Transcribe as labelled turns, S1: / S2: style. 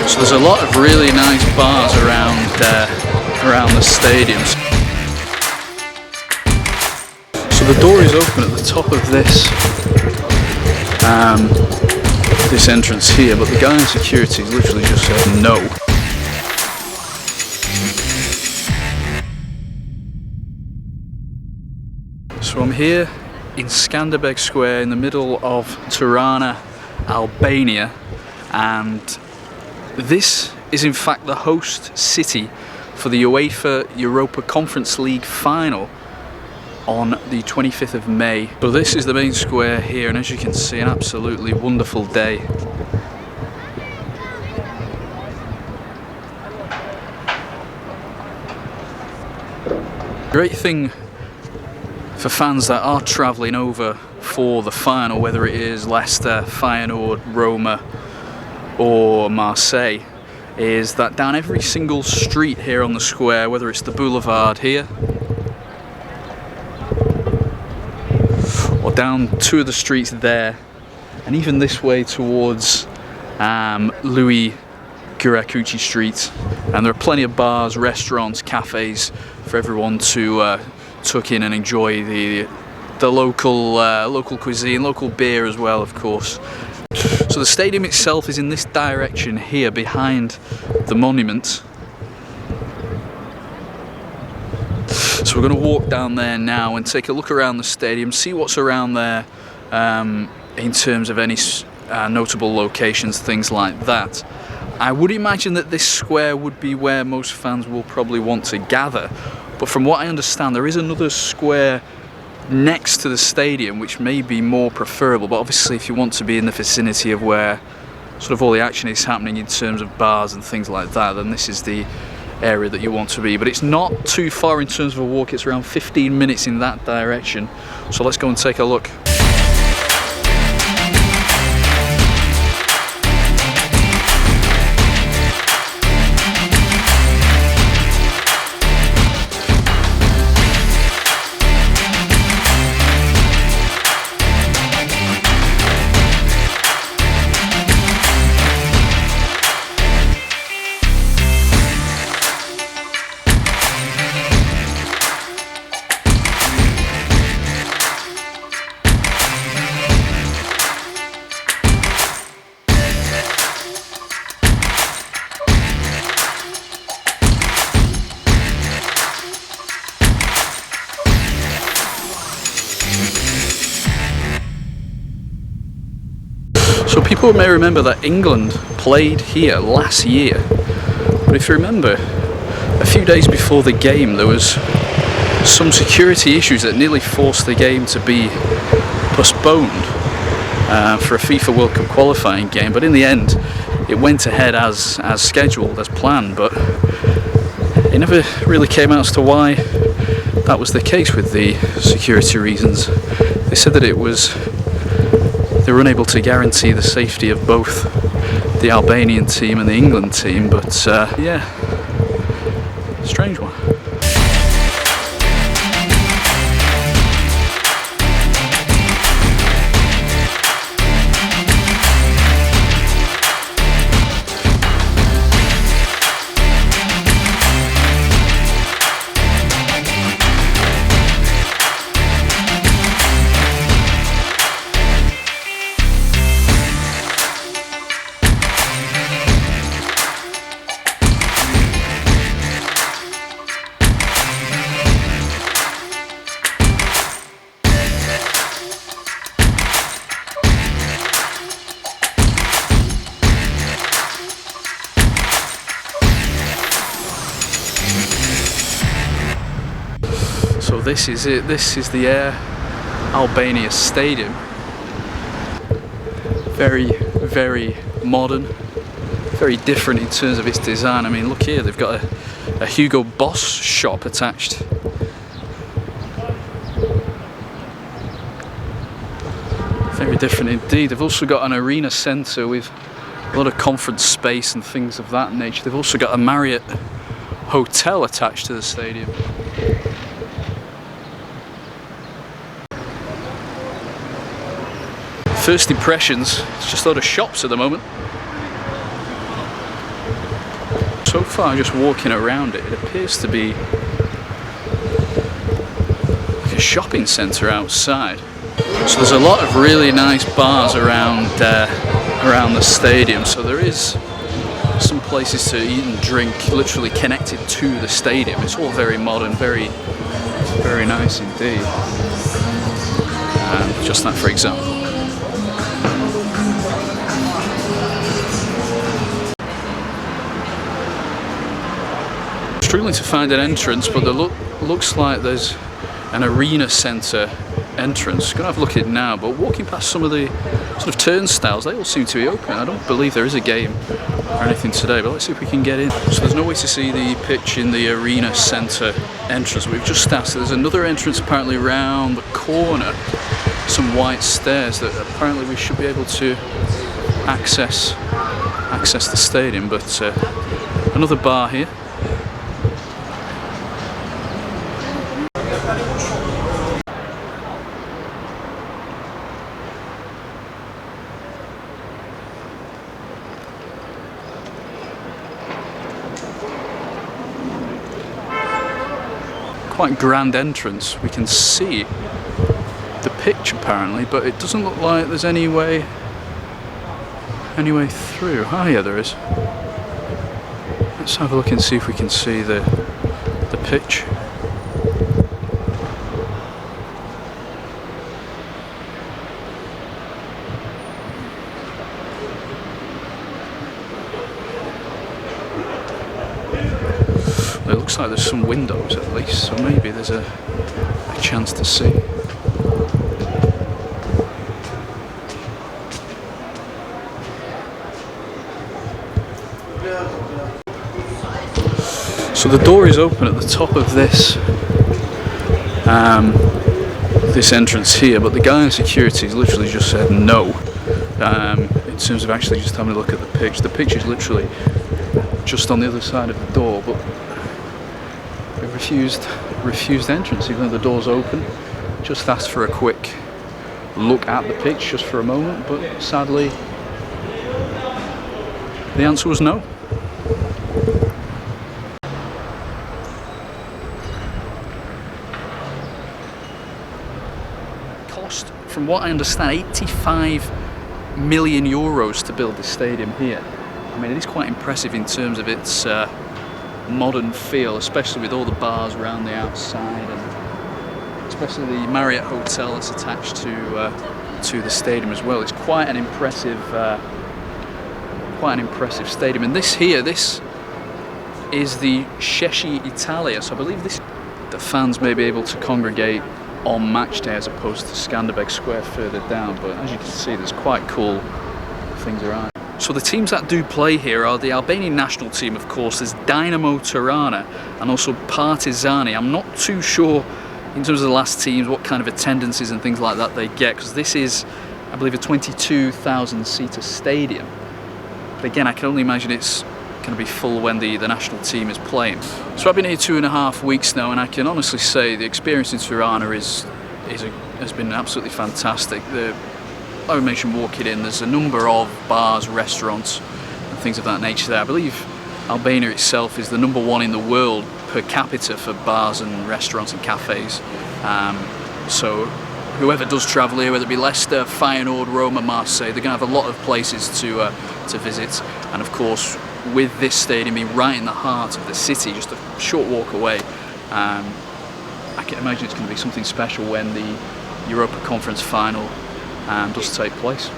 S1: So there's a lot of really nice bars around the stadium. So the door is open at the top of this this entrance here, but the guy in security literally just said no. So I'm here in Skanderbeg Square in the middle of Tirana, Albania, and this is in fact the host city for the UEFA Europa Conference League final on the 25th of May. So this is the main square here, and as you can see, an absolutely wonderful day. Great thing for fans that are travelling over for the final, whether it is Leicester, Feyenoord, Roma or Marseille, is that down every single street here on the square, whether it's the boulevard here or down two of the streets there, and even this way towards Louis Giracucci Street, and there are plenty of bars, restaurants, cafes for everyone to tuck in and enjoy the local cuisine, local beer as well, of course. So the stadium itself is in this direction here, behind the monument. So we're going to walk down there now and take a look around the stadium, see what's around there in terms of any notable locations, things like that. I would imagine that this square would be where most fans will probably want to gather, but from what I understand, there is another square next to the stadium which may be more preferable. But obviously, if you want to be in the vicinity of where sort of all the action is happening in terms of bars and things like that, then this is the area that you want to be. But it's not too far in terms of a walk, it's around 15 minutes in that direction. So let's go and take a look. So people may remember that England played here last year, but if you remember, a few days before the game there was some security issues that nearly forced the game to be postponed for a FIFA World Cup qualifying game. But in the end it went ahead as scheduled, as planned, but it never really came out as to why that was the case with the security reasons. They said that they were unable to guarantee the safety of both the Albanian team and the England team, but yeah, strange one. So this is it, this is the Air Albania Stadium. Very, very modern, very different in terms of its design. I mean, look here, they've got a Hugo Boss shop attached. Very different indeed. They've also got an arena centre with a lot of conference space and things of that nature. They've also got a Marriott hotel attached to the stadium. First impressions, it's just a lot of shops at the moment. so far, just walking around it, it appears to be like a shopping centre outside. So there's a lot of really nice bars around the stadium. So there is some places to eat and drink, literally connected to the stadium. It's all very modern, very nice indeed. Just that, for example. Struggling to find an entrance, but there looks like there's an arena centre entrance. Gonna have a look at it now, but walking past some of the sort of turnstiles, they all seem to be open. I don't believe there is a game or anything today, but let's see if we can get in. So there's no way to see the pitch in the arena centre entrance. We've just asked. There's another entrance apparently round the corner, some white stairs that apparently we should be able to access the stadium, but another bar here. Quite grand entrance. We can see the pitch apparently, but it doesn't look like there's any way through. Oh yeah, there is. Let's have a look and see if we can see the pitch. It looks like there's some windows at least, so maybe there's a chance to see. So the door is open at the top of this entrance here, but the guy in security has literally just said no. In terms of actually just having a look at the pitch. The pitch is literally just on the other side of the door, but they refused entrance even though the door's open. Just asked for a quick look at the pitch just for a moment, but sadly the answer was no. Cost, from what I understand, 85 million euros to build the stadium here. I mean, it is quite impressive in terms of its modern feel, especially with all the bars around the outside, and especially the Marriott hotel that's attached to the stadium as well. It's quite an impressive stadium. And this is the Cessi Italia, so I believe the fans may be able to congregate on match day as opposed to Skanderbeg Square further down. But as you can see, there's quite cool things around. So the teams that do play here are the Albanian national team, of course. There's Dynamo Tirana and also Partizani. I'm not too sure in terms of the last teams what kind of attendances and things like that they get, because this is, I believe, a 22,000 seater stadium. But again, I can only imagine it's going to be full when the national team is playing. So I've been here 2.5 weeks now, and I can honestly say the experience in Tirana has been absolutely fantastic. Like I mentioned, walking in, there's a number of bars, restaurants and things of that nature there. I believe Albania itself is the #1 in the world per capita for bars and restaurants and cafes. So whoever does travel here, whether it be Leicester, Feyenoord, Roma, Marseille, they're going to have a lot of places to visit. And of course, with this stadium being right in the heart of the city, just a short walk away, I can imagine it's going to be something special when the Europa Conference final does take place.